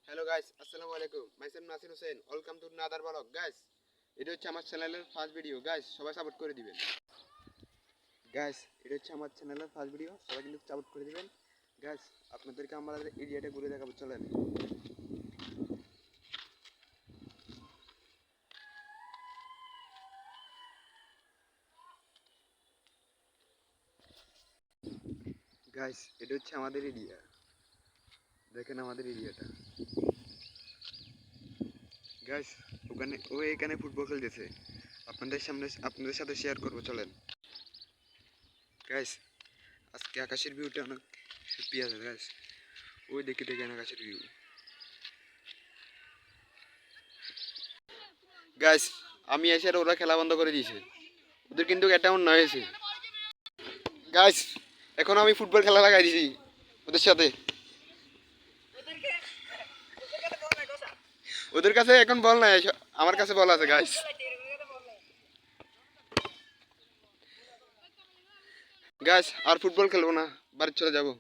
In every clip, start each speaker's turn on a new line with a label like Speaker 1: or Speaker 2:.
Speaker 1: Hello guys, আসসালামু আলাইকুম। মাইসেম Nasir Hossain. Welcome to another vlog guys. এটা হচ্ছে আমার চ্যানেলের ফার্স্ট ভিডিও গাইস, সবাই সাপোর্ট করে দিবেন। গাইস, এটা হচ্ছে আমার চ্যানেলের ফার্স্ট ভিডিও, সবাই কিন্তু সাপোর্ট করে দিবেন। গাইস, আপনাদেরকে আমাদের এরিয়াটা ঘুরে দেখাবো, চলেন। গাইস, এটা হচ্ছে আমাদের এরিয়া, দেখেন আমাদের এরিয়াটা। গাইস, এখানে ফুটবল খেলতেছে, আপনাদের সাথে শেয়ার করবো, চলেন। গাইস, আজকে আকাশের ভিউটা অনেক হ্যাপি আছে গাইস। ওই দেখেন আকাশের ভিউ। গাইস, আমি এসে ওরা খেলা বন্ধ করে দিয়েছে, ওদের কিন্তু এটা অন্য হয়েছে। গাইস, এখন আমি ফুটবল খেলা লাগাই দিছি ওদের সাথে। ওদের কাছে এখন বল নাই, আমার কাছে বল আছে গাইস। গাইস, আর ফুটবল খেলবো না, বাড়ি চলে যাবো।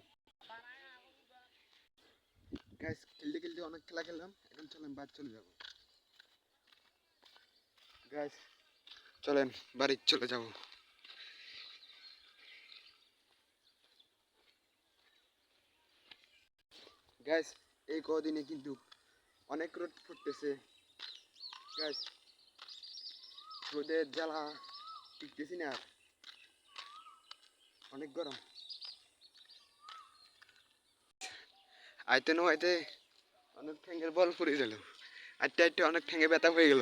Speaker 1: গাইস, খেলতে খেলতে অনেক খেলা খেললাম, এখন চলেন বাড়ি চলে যাবো। গাইস, চলেন বাড়ি চলে যাবো। গাইস, এই কদিনে কিন্তু অনেক রোদ ফুটতেছে গাইস, রোদের জ্বালা টিকতেছি না আর, অনেক গরম। আইতে নো আইতে অনেক ঠ্যাঙ্গের বল পড়ে গেল, আইতে আইতে অনেক ঠ্যাঙ্গে ব্যথা হয়ে গেল।